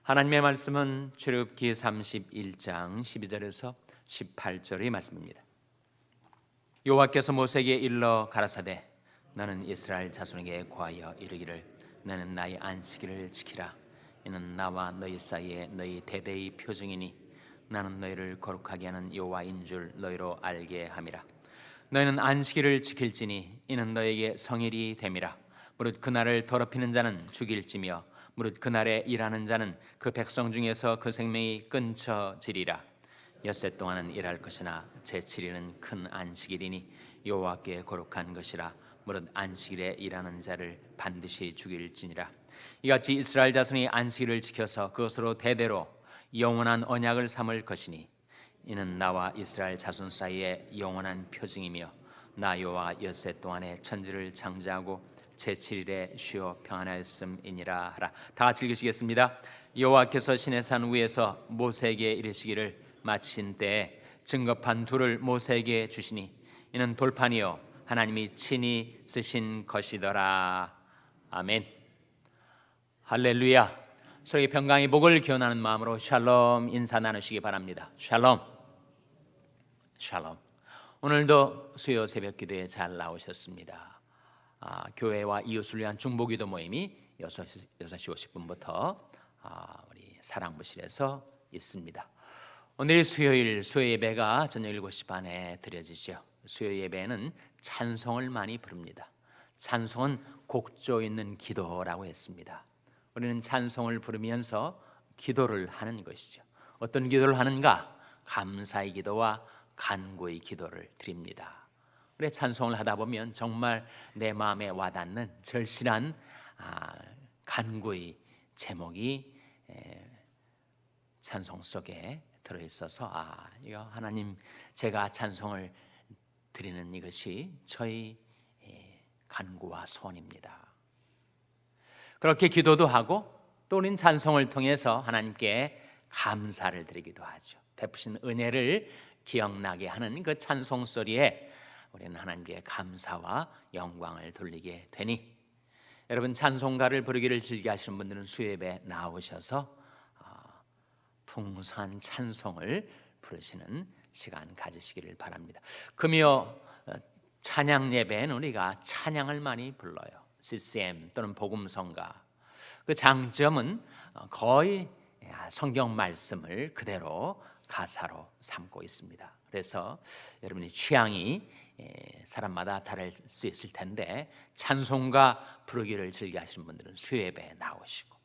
하나님의 말씀은 출애굽기 31장 12절에서 18절의 말씀입니다. 여호와께서 모세에게 일러 가라사대 너는 이스라엘 자손에게 고하여 이르기를 너는 나의 안식일을 지키라. 이는 나와 너희 사이에 너희 대대의 표징이니 나는 너희를 거룩하게 하는 여호와인 줄 너희로 알게 함이라. 너희는 안식일을 지킬지니 이는 너희에게 성일이 됨이라. 무릇 그날을 더럽히는 자는 죽일지며 무릇 그날에 일하는 자는 그 백성 중에서 그 생명이 끊쳐지리라. 엿새 동안은 일할 것이나 제7일은 큰 안식일이니 여호와께 거룩한 것이라. 무릇 안식일에 일하는 자를 반드시 죽일지니라. 이같이 이스라엘 자손이 안식일을 지켜서 그것으로 대대로 영원한 언약을 삼을 것이니 이는 나와 이스라엘 자손 사이에 영원한 표징이며 나 여호와 엿새 동안에 천지를 창조하고 제7일에 쉬어 평안하였음이니라 하라. 다 같이 읽으시겠습니다. 여호와께서 시내산 위에서 모세에게 이르시기를 마치신 때에 증거판 둘을 모세에게 주시니 이는 돌판이요 하나님이 친히 쓰신 것이더라. 아멘. 할렐루야. 서로의 평강의 복을 기원하는 마음으로 샬롬 인사 나누시기 바랍니다. 샬롬. 샬롬. 오늘도 수요 새벽 기도에 잘 나오셨습니다. 교회와 이웃을 위한 중보기도 모임이 6시 50분부터 우리 사랑부실에서 있습니다. 오늘 수요일 수요 예배가 저녁 7시 반에 드려지죠. 수요 예배는 찬송을 많이 부릅니다. 찬송은 곡조 있는 기도라고 했습니다. 우리는 찬송을 부르면서 기도를 하는 것이죠. 어떤 기도를 하는가? 감사의 기도와 간구의 기도를 드립니다. 그래, 찬송을 하다 보면 정말 내 마음에 와닿는 절실한 간구의 제목이 찬송 속에 들어있어서 이거 하나님 제가 찬송을 드리는 이것이 저희 간구와 소원입니다. 그렇게 기도도 하고 또 우리는 찬송을 통해서 하나님께 감사를 드리기도 하죠. 베푸신 은혜를 기억나게 하는 그 찬송 소리에 우리는 하나님께 감사와 영광을 돌리게 되니 여러분 찬송가를 부르기를 즐겨하시는 분들은 수요예배 나오셔서 풍성한 찬송을 부르시는 시간 가지시기를 바랍니다. 금요 찬양 예배는 우리가 찬양을 많이 불러요. CCM 또는 복음성가. 그 장점은 거의 성경 말씀을 그대로 가사로 삼고 있습니다. 그래서 여러분의 취향이 사람마다 다를 수 있을 텐데 찬송가 부르기를 즐겨하시는 분들은 수요예배에 나오시고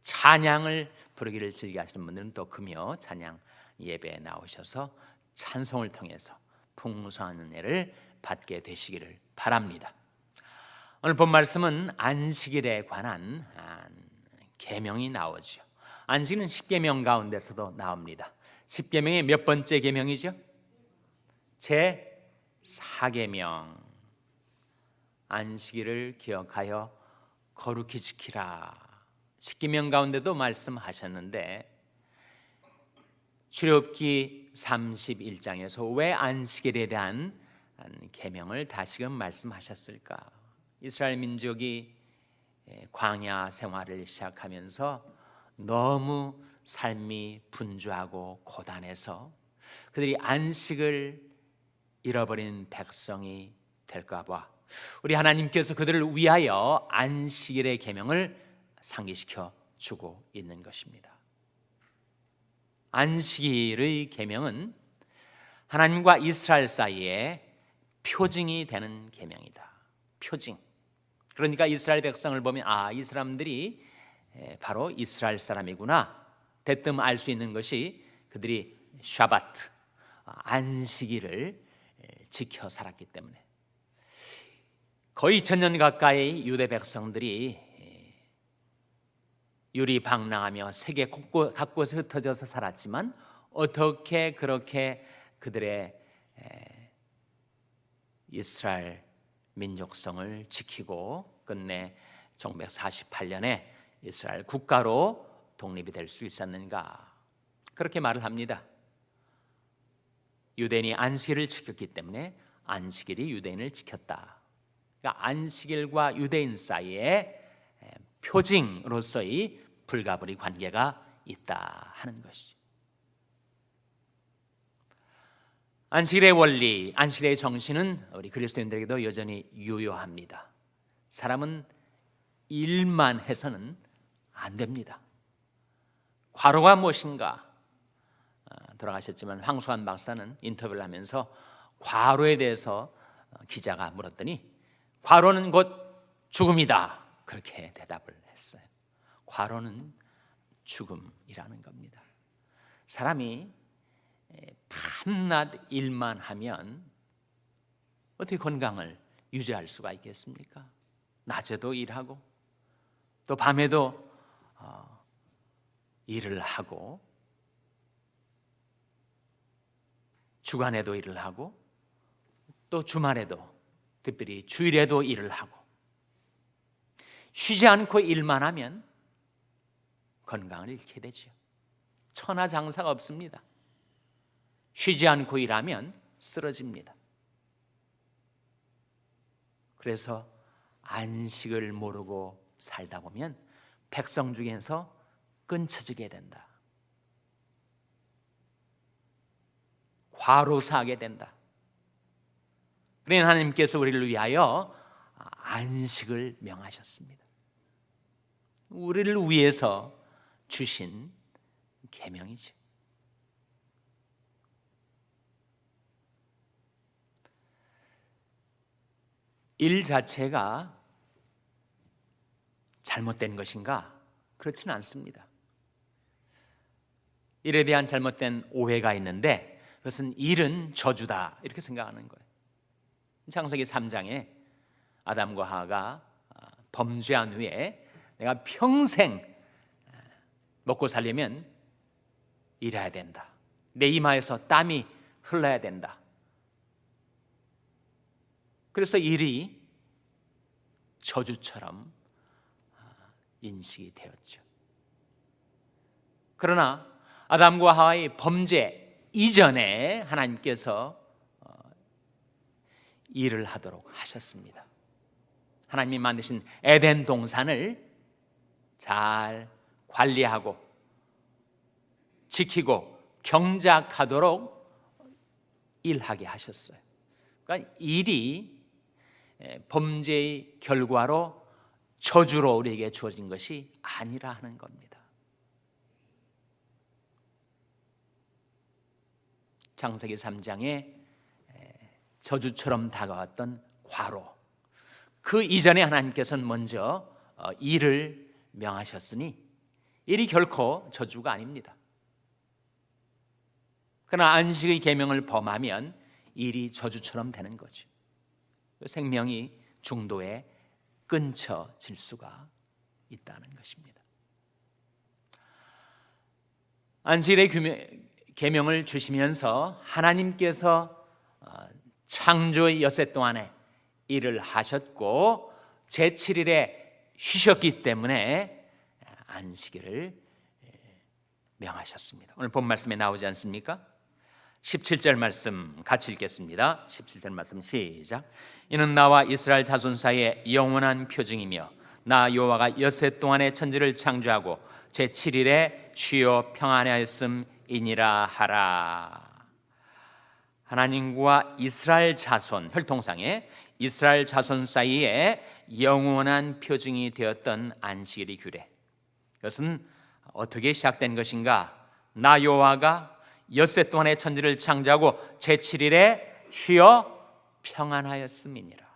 찬양을 부르기를 즐겨하시는 분들은 또 금요 찬양 예배에 나오셔서 찬송을 통해서 풍성한 은혜를 받게 되시기를 바랍니다. 오늘 본 말씀은 안식일에 관한 계명이 나오죠. 안식일은 10계명 가운데서도 나옵니다. 10계명의 몇 번째 계명이죠? 제 4계명 안식일을 기억하여 거룩히 지키라. 10계명 가운데도 말씀하셨는데 출애굽기 31장에서 왜 안식일에 대한 계명을 다시금 말씀하셨을까? 이스라엘 민족이 광야 생활을 시작하면서 너무 삶이 분주하고 고단해서 그들이 안식을 잃어버린 백성이 될까 봐 우리 하나님께서 그들을 위하여 안식일의 계명을 상기시켜 주고 있는 것입니다. 안식일의 계명은 하나님과 이스라엘 사이에 표징이 되는 계명이다. 표징. 그러니까 이스라엘 백성을 보면 이 사람들이 바로 이스라엘 사람이구나. 대뜸 알 수 있는 것이 그들이 샤바트, 안식일을 지켜 살았기 때문에 거의 2000년 가까이 유대 백성들이 유리방랑하며 세계 곳곳에 흩어져서 살았지만 어떻게 그렇게 그들의 이스라엘 민족성을 지키고 끝내 1948년에 이스라엘 국가로 독립이 될 수 있었는가? 그렇게 말을 합니다. 유대인이 안식일을 지켰기 때문에 안식일이 유대인을 지켰다. 그러니까 안식일과 유대인 사이에 표징으로서의 불가분의 관계가 있다 하는 것이죠. 안식일의 원리, 안식일의 정신은 우리 그리스도인들에게도 여전히 유효합니다. 사람은 일만 해서는 안 됩니다. 과로가 무엇인가? 돌아가셨지만 황수환 박사는 인터뷰를 하면서 과로에 대해서 기자가 물었더니 과로는 곧 죽음이다, 그렇게 대답을 했어요. 과로는 죽음이라는 겁니다. 사람이 밤낮 일만 하면 어떻게 건강을 유지할 수가 있겠습니까? 낮에도 일하고 또 밤에도 일을 하고 주간에도 일을 하고 또 주말에도, 특별히 주일에도 일을 하고 쉬지 않고 일만 하면 건강을 잃게 되죠. 천하장사가 없습니다. 쉬지 않고 일하면 쓰러집니다. 그래서 안식을 모르고 살다 보면 백성 중에서 끊쳐지게 된다. 과로사하게 된다. 그러니 하나님께서 우리를 위하여 안식을 명하셨습니다. 우리를 위해서 주신 계명이죠. 일 자체가 잘못된 것인가? 그렇지는 않습니다. 일에 대한 잘못된 오해가 있는데 그것은 일은 저주다 이렇게 생각하는 거예요. 창세기 3장에 아담과 하와가 범죄한 후에 내가 평생 먹고 살려면 일해야 된다. 내 이마에서 땀이 흘러야 된다. 그래서 일이 저주처럼 인식이 되었죠. 그러나 아담과 하와의 범죄 이전에 하나님께서 일을 하도록 하셨습니다. 하나님이 만드신 에덴 동산을 잘 관리하고 지키고 경작하도록 일하게 하셨어요. 그러니까 일이 범죄의 결과로 저주로 우리에게 주어진 것이 아니라 하는 겁니다. 창세기 3장에 저주처럼 다가왔던 과로, 그 이전에 하나님께서는 먼저 일을 명하셨으니 일이 결코 저주가 아닙니다. 그러나 안식의 계명을 범하면 일이 저주처럼 되는 거죠. 생명이 중도에 끊쳐질 수가 있다는 것입니다. 안식일의 계명을 주시면서 하나님께서 창조의 엿새 동안에 일을 하셨고 제7일에 쉬셨기 때문에 안식일을 명하셨습니다. 오늘 본 말씀에 나오지 않습니까? 17절 말씀 같이 읽겠습니다. 17절 말씀 시작. 이는 나와 이스라엘 자손 사이에 영원한 표징이며 나 여호와가 엿새 동안에 천지를 창조하고 제7일에 쉬어 평안하였음이니라 하라. 하나님과 이스라엘 자손, 혈통상에 이스라엘 자손 사이에 영원한 표징이 되었던 안식일의 규례, 그것은 어떻게 시작된 것인가? 나 여호와가 엿새 동안에 천지를 창조하고 제7일에 쉬어 평안하였음이니라.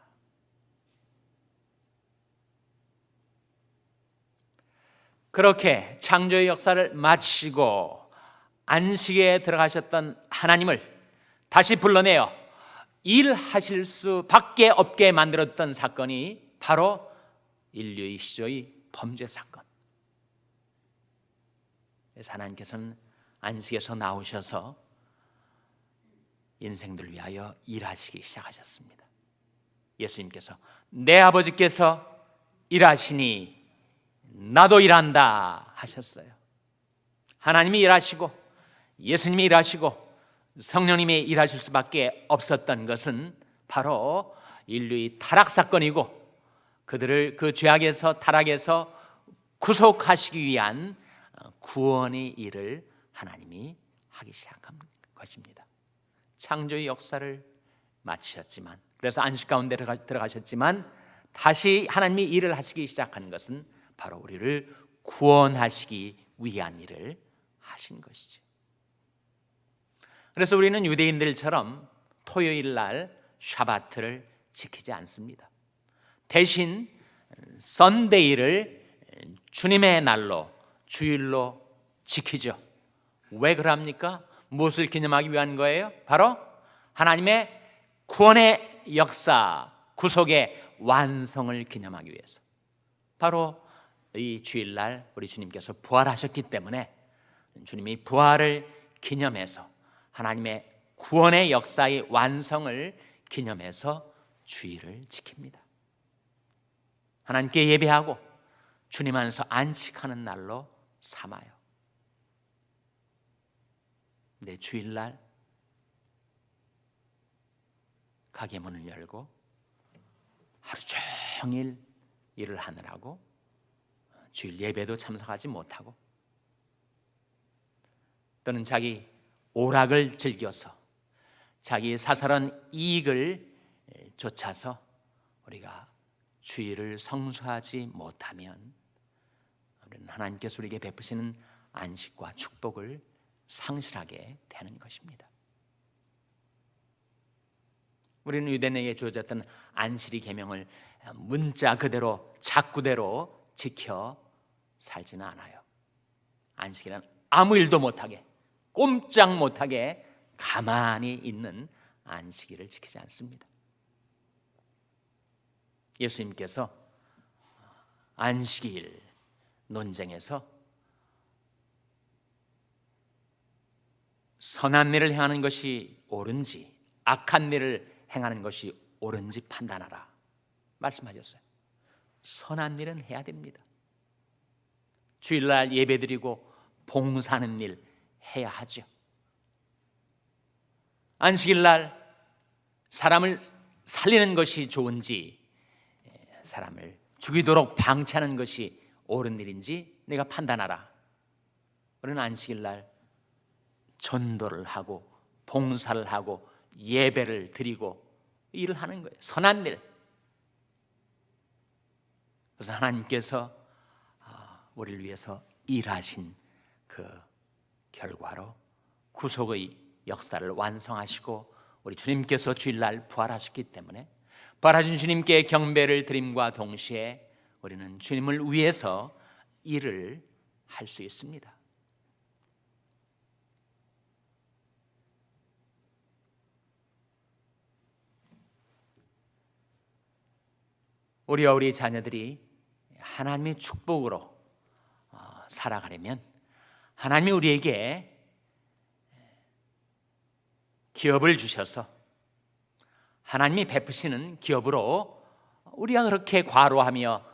그렇게 창조의 역사를 마치고 안식에 들어가셨던 하나님을 다시 불러내어 일하실 수밖에 없게 만들었던 사건이 바로 인류의 시조의 범죄 사건. 그래서 하나님께서는 안식에서 나오셔서 인생들을 위하여 일하시기 시작하셨습니다. 예수님께서 내 아버지께서 일하시니 나도 일한다 하셨어요. 하나님이 일하시고 예수님이 일하시고 성령님이 일하실 수밖에 없었던 것은 바로 인류의 타락 사건이고 그들을 그 죄악에서 타락에서 구속하시기 위한 구원의 일을 하나님이 하기 시작한 것입니다. 창조의 역사를 마치셨지만, 그래서 안식 가운데 들어가셨지만 다시 하나님이 일을 하시기 시작한 것은 바로 우리를 구원하시기 위한 일을 하신 것이죠. 그래서 우리는 유대인들처럼 토요일 날 샤바트를 지키지 않습니다. 대신 선데이를 주님의 날로, 주일로 지키죠. 왜 그럽니까? 무엇을 기념하기 위한 거예요? 바로 하나님의 구원의 역사, 구속의 완성을 기념하기 위해서. 바로 이 주일날 우리 주님께서 부활하셨기 때문에 주님이 부활을 기념해서 하나님의 구원의 역사의 완성을 기념해서 주일을 지킵니다. 하나님께 예배하고 주님 안에서 안식하는 날로 삼아요. 근데 주일날 가게 문을 열고 하루 종일 일을 하느라고 주일 예배도 참석하지 못하고, 또는 자기 오락을 즐겨서 자기의 사사로운 이익을 쫓아서 우리가 주일을 성수하지 못하면 우리는 하나님께서 우리에게 베푸시는 안식과 축복을 상실하게 되는 것입니다. 우리는 유대인에게 주어졌던 안식의 계명을 문자 그대로 작구대로 지켜 살지는 않아요. 안식이란 아무 일도 못하게, 꼼짝 못하게 가만히 있는 안식일을 지키지 않습니다. 예수님께서 안식일 논쟁에서 선한 일을 행하는 것이 옳은지 악한 일을 행하는 것이 옳은지 판단하라 말씀하셨어요. 선한 일은 해야 됩니다. 주일날 예배드리고 봉사하는 일 해야 하죠. 안식일날 사람을 살리는 것이 좋은지 사람을 죽이도록 방치하는 것이 옳은 일인지 내가 판단하라. 우리는 안식일날 전도를 하고 봉사를 하고 예배를 드리고 일을 하는 거예요. 선한 일. 그래서 하나님께서 우리를 위해서 일하신 그 결과로 구속의 역사를 완성하시고 우리 주님께서 주일날 부활하셨기 때문에 부활하신 주님께 경배를 드림과 동시에 우리는 주님을 위해서 일을 할 수 있습니다. 우리와 우리 자녀들이 하나님의 축복으로 살아가려면 하나님이 우리에게 기업을 주셔서 하나님이 베푸시는 기업으로 우리가 그렇게 과로하며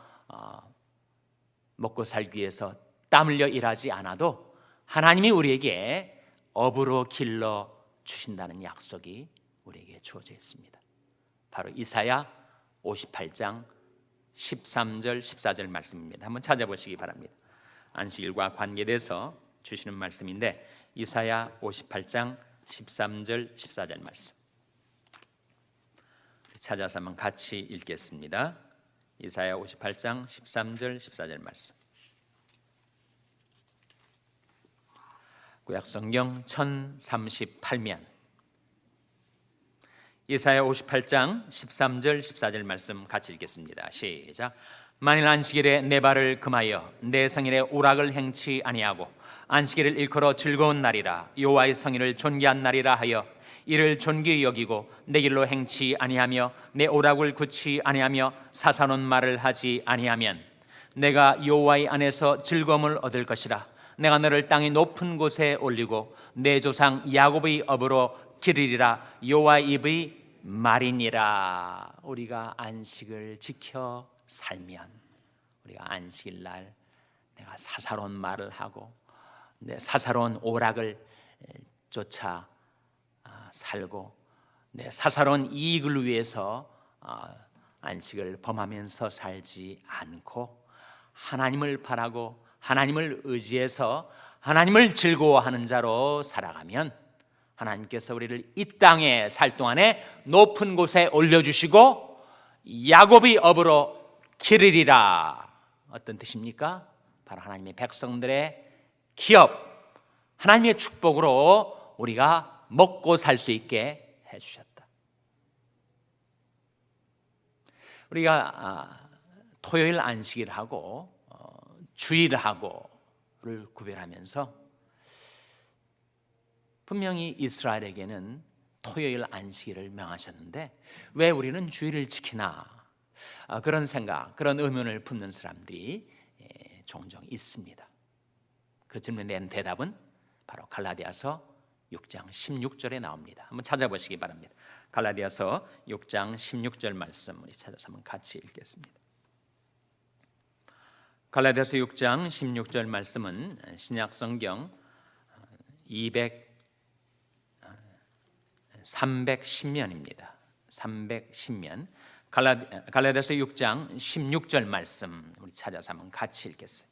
먹고 살기 위해서 땀 흘려 일하지 않아도 하나님이 우리에게 업으로 길러 주신다는 약속이 우리에게 주어져 있습니다. 바로 이사야 58장 13절 14절 말씀입니다. 한번 찾아보시기 바랍니다. 안식일과 관계돼서 주시는 말씀인데 이사야 58장 13절 14절 말씀 찾아서 한번 같이 읽겠습니다. 이사야 58장 13절 14절 말씀. 구약성경 1038면 이사야 58장 13절 14절 말씀 같이 읽겠습니다. 시작. 만일 안식일에 내 발을 금하여 내 성일에 오락을 행치 아니하고 안식일을 일컬어 즐거운 날이라 여호와의 성일을 존귀한 날이라 하여 이를 존귀히 여기고 내 길로 행치 아니하며 내 오락을 굳이 아니하며 사사로운 말을 하지 아니하면 내가 여호와의 안에서 즐거움을 얻을 것이라. 내가 너를 땅의 높은 곳에 올리고 내 조상 야곱의 업으로 기르리라. 여호와의 입의 말이니라. 우리가 안식을 지켜 살면 우리가 안식일날 내가 사사로운 말을 하고 내 사사로운 오락을 쫓아 살고 내 사사로운 이익을 위해서 안식을 범하면서 살지 않고 하나님을 바라고 하나님을 의지해서 하나님을 즐거워하는 자로 살아가면 하나님께서 우리를 이 땅에 살 동안에 높은 곳에 올려주시고 야곱의 업으로 기르리라. 어떤 뜻입니까? 바로 하나님의 백성들의 기업, 하나님의 축복으로 우리가 먹고 살 수 있게 해주셨다. 우리가 토요일 안식일 하고 주일 하고를 구별하면서 분명히 이스라엘에게는 토요일 안식일을 명하셨는데 왜 우리는 주일을 지키나? 그런 생각, 그런 의문을 품는 사람들이 종종 있습니다. 그 질문에 대한 대답은 바로 갈라디아서 6장 16절에 나옵니다. 한번 찾아보시기 바랍니다. 갈라디아서 6장 16절 말씀 우리 찾아서 한번 같이 읽겠습니다. 갈라디아서 6장 16절 말씀은 신약성경 310면입니다. 310면 갈라디아서 6장 16절 말씀 우리 찾아서 한번 같이 읽겠습니다.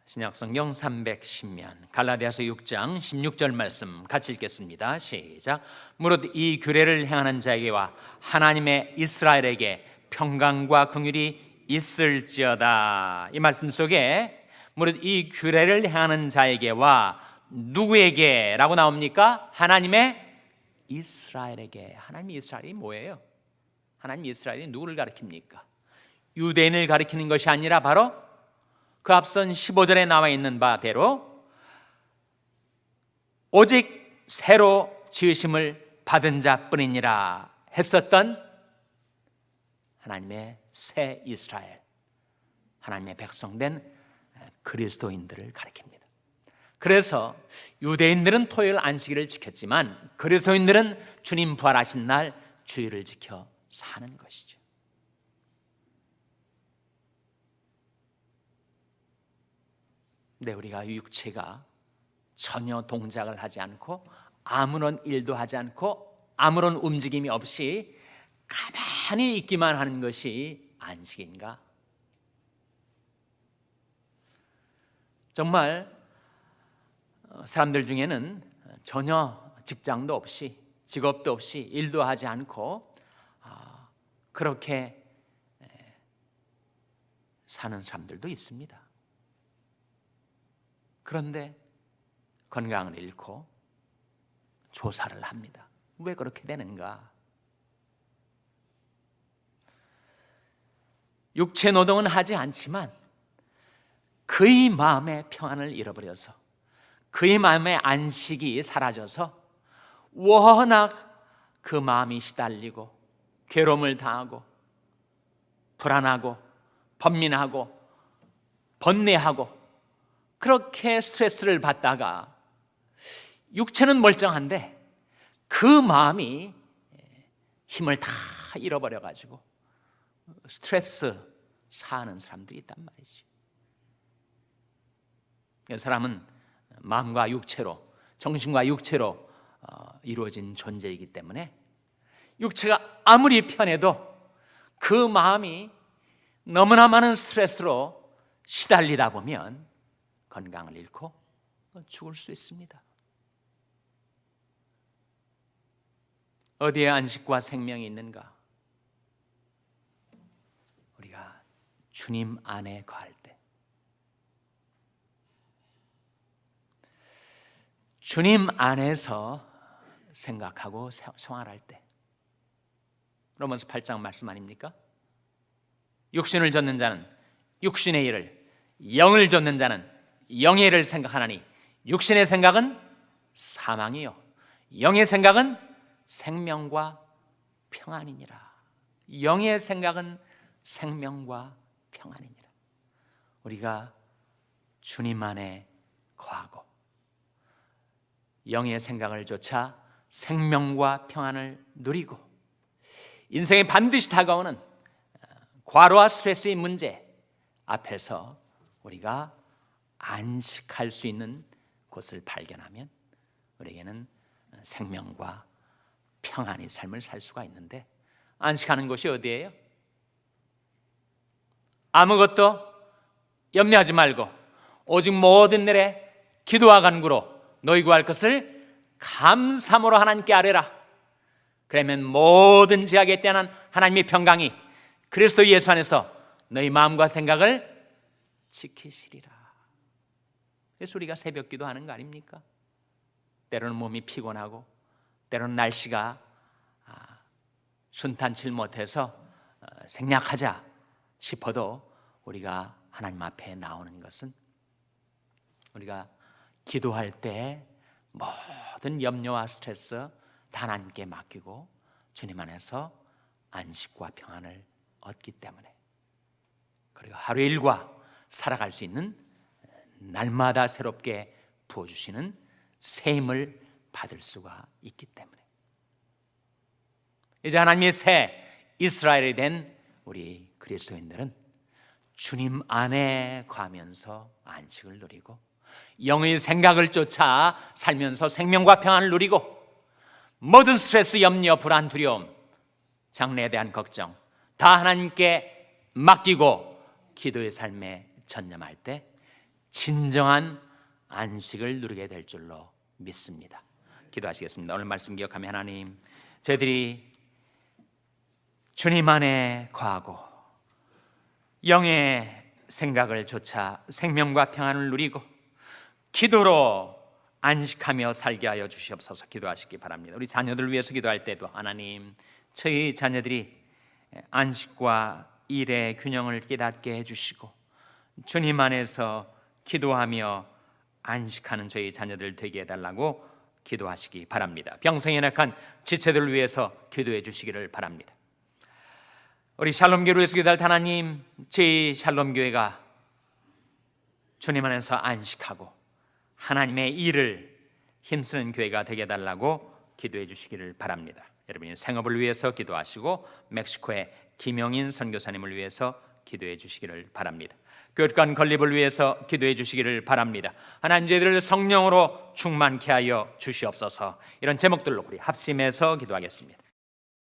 신약성경 310면 갈라디아서 6장 16절 말씀 같이 읽겠습니다. 시작. 무릇 이 규례를 행하는 자에게와 하나님의 이스라엘에게 평강과 긍휼이 있을지어다. 이 말씀 속에 무릇 이 규례를 행하는 자에게와 누구에게 라고 나옵니까? 하나님의 이스라엘에게. 하나님의 이스라엘이 뭐예요? 하나님 이스라엘이 누구를 가리킵니까? 유대인을 가리키는 것이 아니라 바로 그 앞선 15절에 나와 있는 바대로 오직 새로 지으심을 받은 자뿐이니라 했었던 하나님의 새 이스라엘, 하나님의 백성된 그리스도인들을 가리킵니다. 그래서 유대인들은 토요일 안식일을 지켰지만 그리스도인들은 주님 부활하신 날 주일을 지켜 사는 것이죠. 근데 우리가 육체가 전혀 동작을 하지 않고 아무런 일도 하지 않고 아무런 움직임이 없이 가만히 있기만 하는 것이 안식인가? 정말 사람들 중에는 전혀 직장도 없이 직업도 없이 일도 하지 않고 그렇게 사는 사람들도 있습니다. 그런데 건강을 잃고 조사를 합니다. 왜 그렇게 되는가? 육체 노동은 하지 않지만 그의 마음의 평안을 잃어버려서 그의 마음의 안식이 사라져서 워낙 그 마음이 시달리고 괴로움을 당하고 불안하고 번민하고 번뇌하고 그렇게 스트레스를 받다가 육체는 멀쩡한데 그 마음이 힘을 다 잃어버려가지고 스트레스 사는 사람들이 있단 말이지. 사람은 마음과 육체로, 정신과 육체로 이루어진 존재이기 때문에 육체가 아무리 편해도 그 마음이 너무나 많은 스트레스로 시달리다 보면 건강을 잃고 죽을 수 있습니다. 어디에 안식과 생명이 있는가? 우리가 주님 안에 거할 때, 주님 안에서 생각하고 생활할 때. 로마서 8장 말씀 아닙니까? 육신을 좇는 자는 육신의 일을, 영을 좇는 자는 영의 일을 생각하나니 육신의 생각은 사망이요 영의 생각은 생명과 평안이니라. 영의 생각은 생명과 평안이니라. 우리가 주님 안에 거하고 영의 생각을 좇아 생명과 평안을 누리고 인생에 반드시 다가오는 과로와 스트레스의 문제 앞에서 우리가 안식할 수 있는 곳을 발견하면 우리에게는 생명과 평안의 삶을 살 수가 있는데, 안식하는 곳이 어디예요? 아무것도 염려하지 말고 오직 모든 일에 기도와 간구로 너희 구할 것을 감사함으로 하나님께 아뢰라. 그러면 모든 지약에 대한 하나님의 평강이 그리스도 예수 안에서 너희 마음과 생각을 지키시리라. 그래서 우리가 새벽 기도하는 거 아닙니까? 때로는 몸이 피곤하고 때로는 날씨가 순탄치 못해서 생략하자 싶어도 우리가 하나님 앞에 나오는 것은 우리가 기도할 때 모든 염려와 스트레스 다 하나님께 맡기고 주님 안에서 안식과 평안을 얻기 때문에, 그리고 하루 일과 살아갈 수 있는 날마다 새롭게 부어주시는 새 힘을 받을 수가 있기 때문에 이제 하나님의 새 이스라엘이 된 우리 그리스도인들은 주님 안에 거하면서 안식을 누리고 영의 생각을 쫓아 살면서 생명과 평안을 누리고 모든 스트레스, 염려, 불안, 두려움, 장래에 대한 걱정 다 하나님께 맡기고 기도의 삶에 전념할 때 진정한 안식을 누리게 될 줄로 믿습니다. 기도하시겠습니다. 오늘 말씀 기억하며 하나님, 저희들이 주님 안에 거하고 영의 생각을 쫓아 생명과 평안을 누리고 기도로 안식하며 살게 하여 주시옵소서. 기도하시기 바랍니다. 우리 자녀들 위해서 기도할 때도 하나님, 저희 자녀들이 안식과 일의 균형을 깨닫게 해주시고 주님 안에서 기도하며 안식하는 저희 자녀들 되게 해달라고 기도하시기 바랍니다. 병성에 연약한 지체들을 위해서 기도해 주시기를 바랍니다. 우리 샬롬교회를 위해서 기도할 때 하나님, 저희 샬롬교회가 주님 안에서 안식하고 하나님의 일을 힘쓰는 교회가 되게 해달라고 기도해 주시기를 바랍니다. 여러분의 생업을 위해서 기도하시고 멕시코의 김영인 선교사님을 위해서 기도해 주시기를 바랍니다. 교육관 건립을 위해서 기도해 주시기를 바랍니다. 하나님, 저희들을 성령으로 충만케 하여 주시옵소서. 이런 제목들로 우리 합심해서 기도하겠습니다.